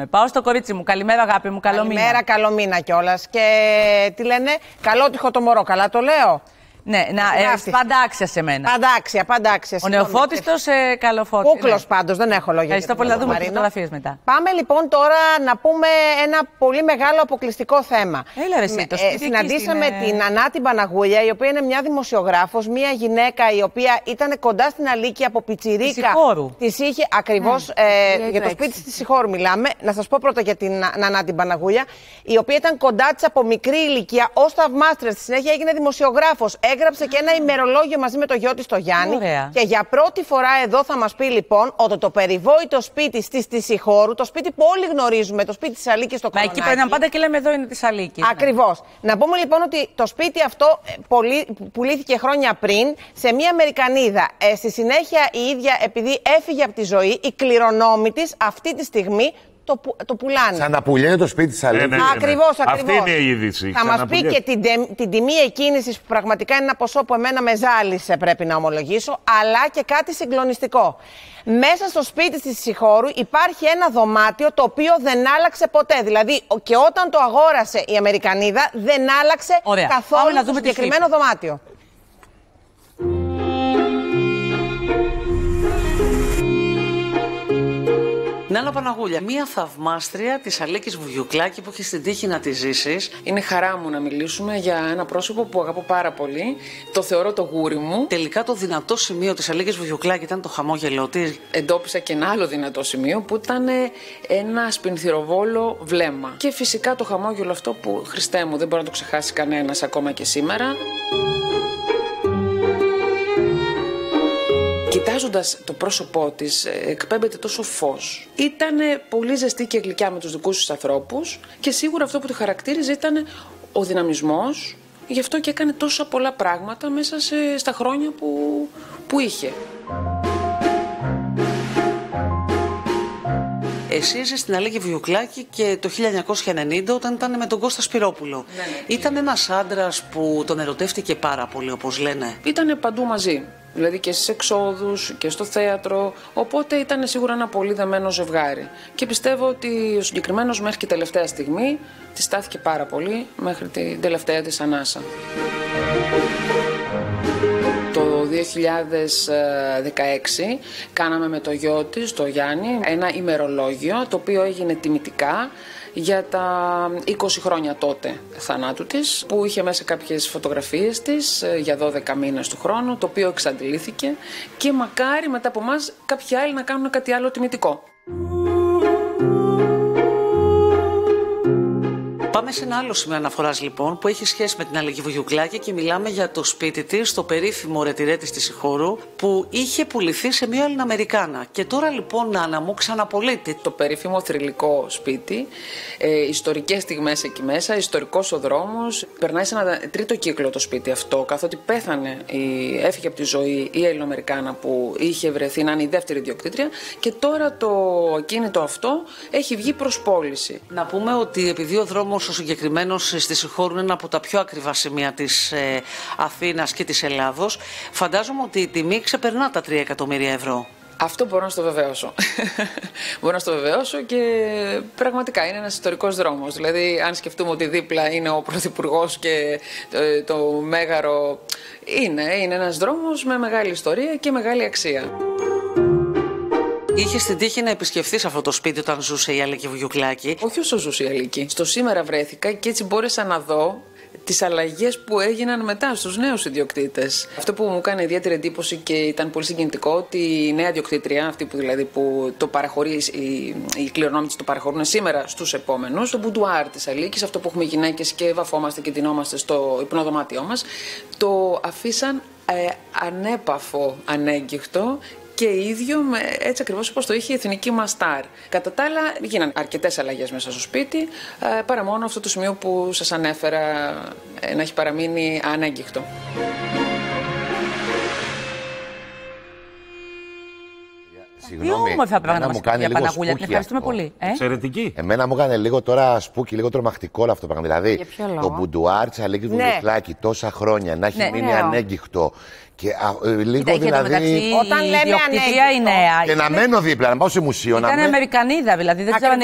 Πάω στο κορίτσι μου. Καλημέρα, αγάπη μου. Καλό μήνα. Καλημέρα, καλό μήνα κιόλας. Και τι λένε, καλότυχο το μωρό. Καλά το λέω. Ναι, πάντα άξια σε μένα. Πάντα άξια. Ο νεοφώτιστος καλοφώτης. Κούκλος πάντως, δεν έχω λόγια. Ευχαριστώ πολύ, θα δούμε τις φωτογραφίες μετά. Πάμε λοιπόν τώρα να πούμε ένα πολύ μεγάλο αποκλειστικό θέμα. Έλα, εσύ, συναντήσαμε την Ανάτη Παναγούλια, η οποία είναι μια δημοσιογράφος, μια γυναίκα η οποία ήταν κοντά στην Αλίκη από πιτσιρίκα. Της είχε ακριβώς για το σπίτι της Σιχώρου μιλάμε. Να σας πω πρώτα για την Ανάτη Παναγούλια, η οποία ήταν κοντά της από μικρή ηλικία ως θαυμάστρια. Στη συνέχεια έγινε δημοσιογράφος. Έγραψε και ένα ημερολόγιο μαζί με το γιο της το Γιάννη. Ωραία. Και για πρώτη φορά εδώ θα μας πει λοιπόν ότι το περιβόητο σπίτι της Σιχώρου, το σπίτι που όλοι γνωρίζουμε, το σπίτι της Αλίκης στο Κολονάκι. Μα εκεί πρέπει να πάντα και λέμε εδώ είναι της Αλίκης. Ακριβώς. Ναι. Να πούμε λοιπόν ότι το σπίτι αυτό πουλήθηκε χρόνια πριν σε μια Αμερικανίδα. Στη συνέχεια η ίδια, επειδή έφυγε από τη ζωή, η κληρονόμη της αυτή τη στιγμή το πουλάνε. Σαν να πουλιέται το σπίτι της Αλίκης. Ναι. Ακριβώς. Αυτή είναι η είδηση. Θα μας πει και την τιμή εκκίνησης που πραγματικά είναι ένα ποσό που εμένα με ζάλισε, πρέπει να ομολογήσω, αλλά και κάτι συγκλονιστικό. Μέσα στο σπίτι της Σιχώρου υπάρχει ένα δωμάτιο το οποίο δεν άλλαξε ποτέ. Δηλαδή και όταν το αγόρασε η Αμερικανίδα δεν άλλαξε καθόλου το συγκεκριμένο δωμάτιο. Νέλα Παναγούλια, μία θαυμάστρια της Αλίκης Βουγιουκλάκη που έχει την τύχη να τη ζήσεις. Είναι χαρά μου να μιλήσουμε για ένα πρόσωπο που αγαπώ πάρα πολύ. Το θεωρώ το γούρι μου. Τελικά το δυνατό σημείο της Αλίκης Βουγιουκλάκη ήταν το χαμόγελό της. Εντόπισα και ένα άλλο δυνατό σημείο που ήταν ένα σπινθυροβόλο βλέμμα. Και φυσικά το χαμόγελο αυτό που, Χριστέ μου, δεν μπορεί να το ξεχάσει κανένας ακόμα και σήμερα. Κοιτάζοντας το πρόσωπό της, εκπέμπεται τόσο φως. Ήτανε πολύ ζεστή και γλυκιά με τους δικούς της ανθρώπους και σίγουρα αυτό που τη χαρακτήριζε ήταν ο δυναμισμός. Γι' αυτό και έκανε τόσα πολλά πράγματα μέσα στα χρόνια που είχε. Εσύ είσαι στην Αλίκη Βουγιουκλάκη και το 1990 όταν ήταν με τον Κώστα Σπυρόπουλο. Ναι. Ήταν ένας άντρας που τον ερωτεύτηκε πάρα πολύ, όπως λένε. Ήτανε παντού μαζί. Δηλαδή και στις εξόδους και στο θέατρο. Οπότε ήταν σίγουρα ένα πολύ δεμένο ζευγάρι. Και πιστεύω ότι ο συγκεκριμένος μέχρι και τελευταία στιγμή τη στάθηκε πάρα πολύ μέχρι την τελευταία της ανάσα. Το 2016 κάναμε με το γιο της, το Γιάννη, ένα ημερολόγιο το οποίο έγινε τιμητικά για τα 20 χρόνια τότε θανάτου της, που είχε μέσα κάποιες φωτογραφίες της για 12 μήνες του χρόνου, το οποίο εξαντλήθηκε και μακάρι μετά από εμάς κάποιοι άλλοι να κάνουν κάτι άλλο τιμητικό. Πάμε σε ένα άλλο σημείο αναφοράς λοιπόν που έχει σχέση με την Αλίκη Βουγιουκλάκη και μιλάμε για το σπίτι της, το περίφημο ρετυρέ της στη Σιχώρου που είχε πουληθεί σε μια Ελληνοαμερικάνα. Και τώρα λοιπόν Άννα μου ξαναπωλείται. Το περίφημο θρυλικό σπίτι, ιστορικές στιγμές εκεί μέσα, ιστορικός ο δρόμος. Περνάει σε ένα τρίτο κύκλο το σπίτι αυτό, καθότι πέθανε, έφυγε από τη ζωή η Ελληνοαμερικάνα που είχε βρεθεί να είναι η δεύτερη ιδιοκτήτρια και τώρα το ακίνητο αυτό έχει βγει προς πώληση. Να πούμε ότι επειδή ο δρόμος ο συγκεκριμένος στη Σιχώρου είναι ένα από τα πιο ακριβά σημεία της Αθήνας και της Ελλάδος, φαντάζομαι ότι η τιμή ξεπερνά τα 3 εκατομμύρια ευρώ. Αυτό μπορώ να στο βεβαίωσω. Μπορώ να στο βεβαίωσω και πραγματικά είναι ένας ιστορικός δρόμος. Δηλαδή, αν σκεφτούμε ότι δίπλα είναι ο Πρωθυπουργός και το Μέγαρο, είναι ένας δρόμος με μεγάλη ιστορία και μεγάλη αξία. Είχες την τύχη να επισκεφθείς αυτό το σπίτι όταν ζούσε η Αλίκη Βουγιουκλάκη? Όχι όσο ζούσε η Αλίκη. Στο σήμερα βρέθηκα και έτσι μπόρεσα να δω τις αλλαγές που έγιναν μετά στους νέους ιδιοκτήτες. Αυτό που μου έκανε ιδιαίτερη εντύπωση και ήταν πολύ συγκινητικό, ότι η νέα ιδιοκτήτρια, αυτή που δηλαδή που το παραχωρεί, οι κληρονόμοι της το παραχωρούν σήμερα στους επόμενους, το μπουντουάρ της Αλίκης, αυτό που έχουμε γυναίκες και βαφόμαστε και ντυνόμαστε στο υπνοδωμάτιό μας, το αφήσαν ανέπαφο, ανέγκυχτο και ίδιο έτσι ακριβώς όπως το είχε η εθνική μας στάρ. Κατά τα άλλα, γίνανε αρκετές αλλαγές μέσα στο σπίτι, παρά μόνο αυτό το σημείο που σας ανέφερα να έχει παραμείνει ανέγκυχτο. Τι όμορφα πράγματα μας κάνει η Παναγούλια. Την ευχαριστούμε πολύ. Εξαιρετική. Εμένα μου έκανε λίγο τώρα σπούκι, λίγο τρομακτικό όλο αυτό το πράγμα. Δηλαδή το μπουντουάρ της Αλίκης Βουγιουκλάκη τόσα χρόνια να έχει μείνει ανέγκυχτο. Και λίγο δηλαδή. Όταν λέμε ανέγκυχτο. Και να μένω δίπλα, να πάω σε μουσείο. Ήταν Αμερικανίδα δηλαδή. Δεν ξέρω αν